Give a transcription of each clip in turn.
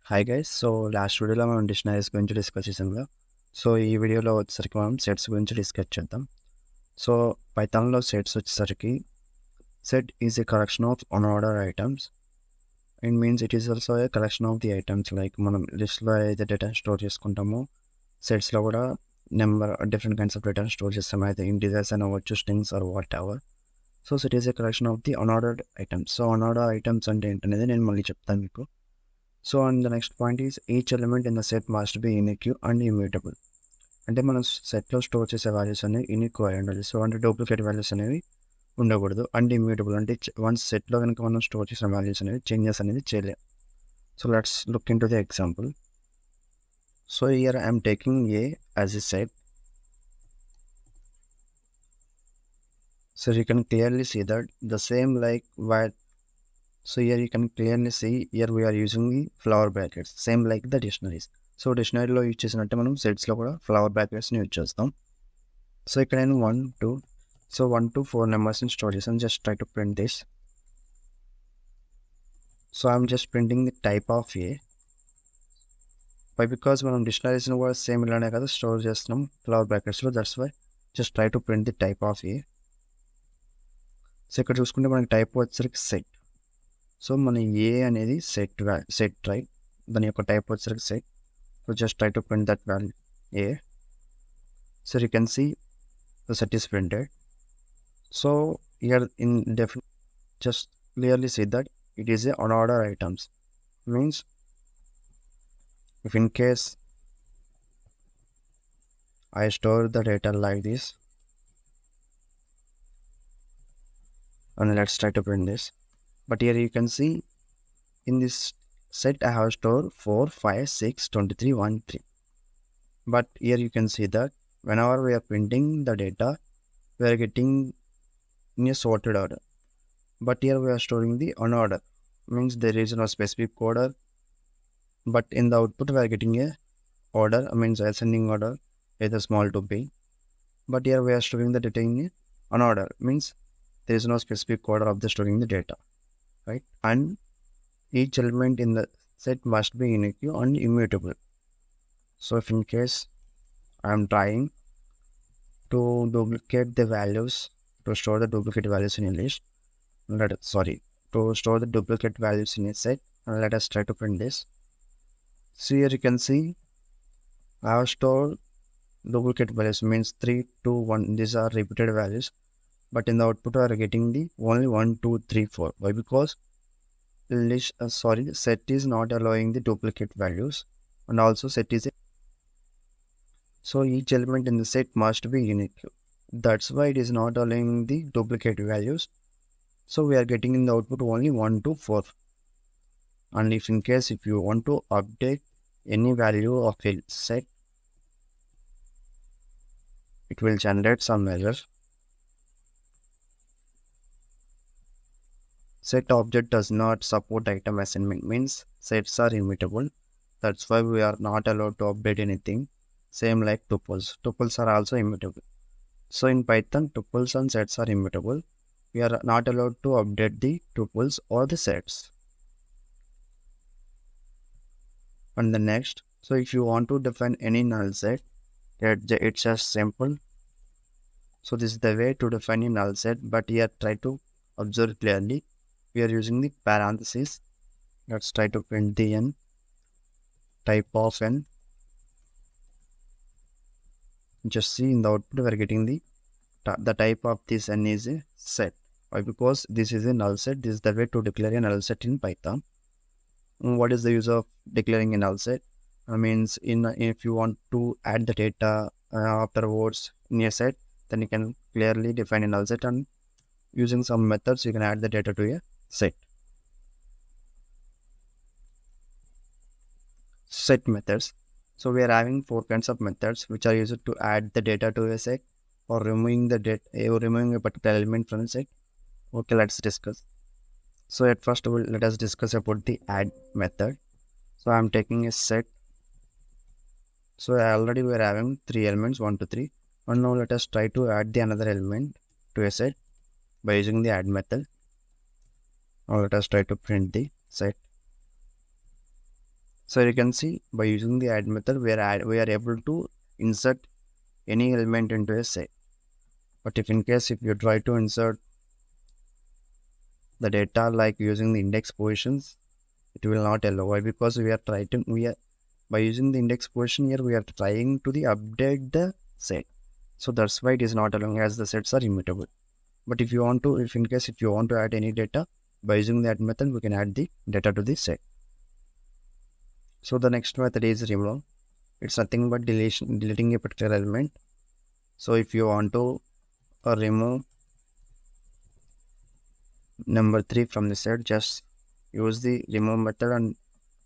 Hi guys. So last వీడియోలో మనం dictionaries గురించి డిస్కస్ చేసాం కదా. సో ఈ వీడియోలో వచ్చేసరికి మనం సెట్స్ గురించి డిస్కస్ చేద్దాం. సో పైథాన్లో సెట్స్ వచ్చేసరికి set is a collection of unorder items. It means it is also a collection of the items. Like మనం లిస్ట్లో అయితే డేటా స్టోర్ చేసుకుంటామో సెట్స్లో కూడా different kinds of data store చేస్తాం. అయితే ఇంటీజర్స్ అని అవ్వచ్చు, strings or whatever. So set is a collection of the unordered items. So unorder items అంటే ఏంటనేది నేను మళ్ళీ చెప్తాను మీకు. So and the next point is each element in the set must be unique and immutable. అంటే మనం సెట్లో store చేసే వాల్యూస్ అనేవి యూనిక్ అయి ఉండాలి. సో అంటే డూప్లికేట్ వాల్యూస్ అనేవి ఉండకూడదు. అండ్ ఇమ్యూటబుల్ అంటే వన్స్ సెట్లో కనుక మనం స్టోర్ చేసిన వాల్యూస్ అనేవి చేంజెస్ అనేది చేయలేం. So let's look in to the example. So here I'm taking a as a set. So you can clearly see that the same like where. So here you can clearly see here we are using the flower brackets same like the dictionaries. So డిక్షనరీలో use చేసినట్టే మనం సెట్స్లో కూడా flower బ్రాకెట్స్ని use చేస్తాం. So ఇక్కడ నేను 1 to 4 నెంబర్స్ని స్టోర్ చేసాను. Just try to print this. So I'm just printing the type of a. Because మనం డిక్షనరీస్ని కూడా సేమ్ ఇలానే కదా స్టోర్ చేస్తున్నాం ఫ్లవర్ బ్రాకెట్స్లో. That's why just try to print the type of a. So ఇక్కడ చూసుకుంటే మనకి టైప్ వచ్చేసరికి సెట్. సో మన ఏ అనేది సెట్ రైట్. దాని యొక్క టైప్ వచ్చేసరికి set. So just try to print that value A. So you can see the set is printed. So here in just clearly see that it is a unordered items. Means if in case I store the data like this, and let's try to print this. But here you can see in this set I have stored 4, 5, 6, 23, 1, 3. But here you can see that whenever we are printing the data, we are getting in a sorted order. But here we are storing the unordered. Means there is no specific order. But in the output we are getting a order, means ascending order, either small to big. But here we are storing the data in unorder. Means there is no specific order of the storing the data. Right? And each element in the set must be unique and immutable. So if in case I am trying to duplicate the values, to store the duplicate values in a list, to store the duplicate values in a set, and let us try to print this. So here you can see I have stored duplicate values, means 3, 2, 1. These are repeated values. But in the output we are getting the only 1, 2, 3, 4. Why? Because set is not allowing the duplicate values, and also set is so each element in the set must be unique. That's why it is not allowing the duplicate values. So we are getting in the output only 1 to 4. And if in case if you want to update any value of a set, it will generate some error. Set object does not support item assignment, means sets are immutable. That's why we are not allowed to update anything. Same like tuples. Tuples are also immutable. So in Python, tuples and sets are immutable. We are not allowed to update the tuples or the sets. And the next, so if you want to define any null set, it's just simple. So this is the way to define a null set, but here try to observe clearly. We are using the parentheses. Let's try to print the n, type of n. Just see in the output we are getting the type of this n is a set. Why? Because this is a null set. This is the way to declare a null set in Python. What is the use of declaring a null set? Means if you want to add the data afterwards in a set, then you can clearly define a null set, and using some methods you can add the data to a set. Set methods. So we are having 4 kinds of methods which are used to add the data to a set, or removing the data, or removing a particular element from a set. Okay, let's discuss. So at first let us discuss about the add method. So I am taking a set. So already we are having 3 elements, 1 to 3. And now let us try to add the another element to a set by using the add method. Now let us try to print the set. So you can see by using the add method, we are able to insert any element into a set. But if in case if you try to insert the data like using the index positions, it will not allow. Why? Because we are by using the index position here, we are trying to update the set. So that's why it is not allowing, as the sets are immutable. But if you want to, if in case if you want to add any data by using that method, we can add the data to the set. So the next method is remove. It's nothing but deleting a particular element. So if you want to remove number 3 from the set, just use the remove method and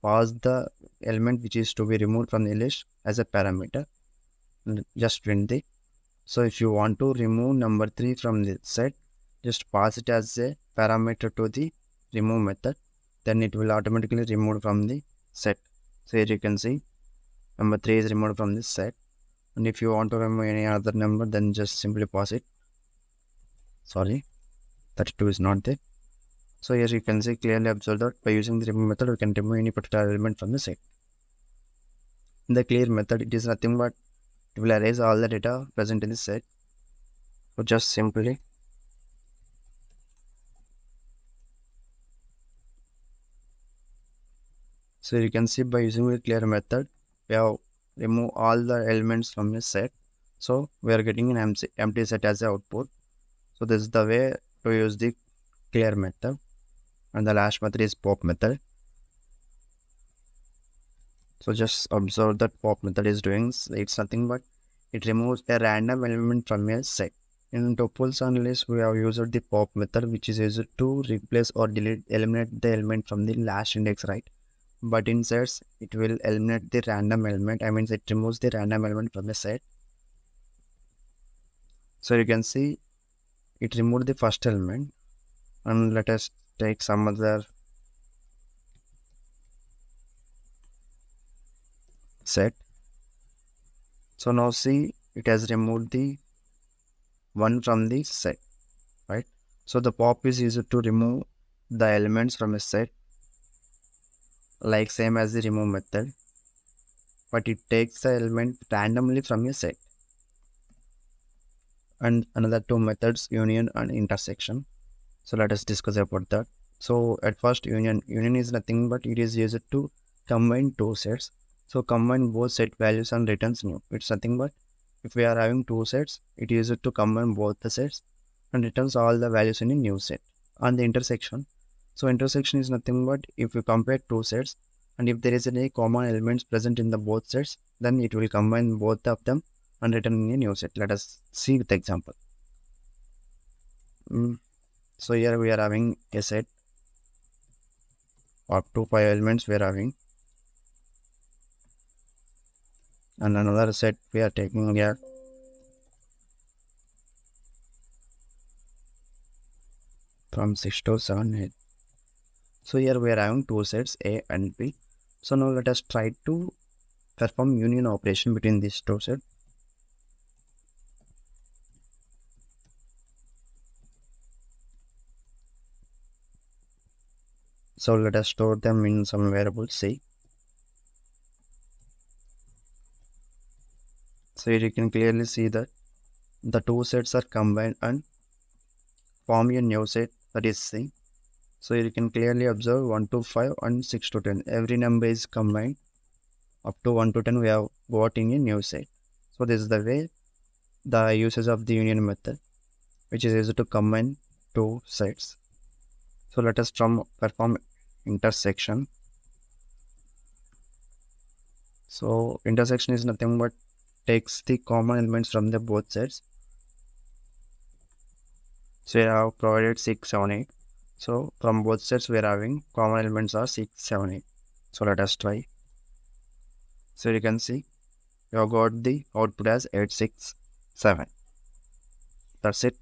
pass the element which is to be removed from the list as a parameter. Just print the. So if you want to remove number 3 from the set, just pass it as a parameter to the remove method. Then it will automatically remove from the set. So here you can see number 3 is removed from this set. And if you want to remove any other number, then just simply pass it. Sorry, 32 is not there. So here you can see clearly observe that by using the remove method, we can remove any particular element from the set. In the clear method, it is nothing but it will erase all the data present in the set. So just simply you can see by using the clear method, we have removed all the elements from the set. So we are getting an empty set as the output. So this is the way to use the clear method. And the last method is pop method. So just observe that pop method is doing, it's nothing but it removes a random element from a set. In tuples and lists, we have used the pop method, which is used to replace or eliminate the element from the last index, right? But in sets, it will eliminate the random element. I mean, it removes the random element from the set. So you can see it removed the first element. And let us take some other set. So now see, it has removed the one from the set, right? So the pop is used to remove the elements from a set, like same as the remove method, but it takes the element randomly from a set. And another two methods, union and intersection. So let us discuss about that. So at first, union is nothing but it is used to combine two sets. So combine both set values and returns new. It's nothing but if we are having two sets, it is used to combine both the sets and returns all the values in a new set. And the intersection. So intersection is nothing but if you compare two sets and if there is any common elements present in the both sets, then it will combine both of them and return in a new set. Let us see with example. So here we are having a set up to 5 elements we are having, and another set we are taking here from 6 to 7, 8. So here we are having two sets A and B. So now let us try to perform union operation between these two sets. So let us store them in some variable C. So here you can clearly see that the two sets are combined and form a new set, that is C. So here you can clearly observe 1 to 5 and 6 to 10. Every number is combined. Up to 1 to 10 we have got in a new set. So this is the way the usage of the union method, which is used to combine two sets. So let us perform intersection. So intersection is nothing but takes the common elements from the both sets. So we have provided 6, 7, 8. So from both sets we are having common elements are 6, 7, 8. So let us try. So you can see you have got the output as 8, 6, 7. That's it.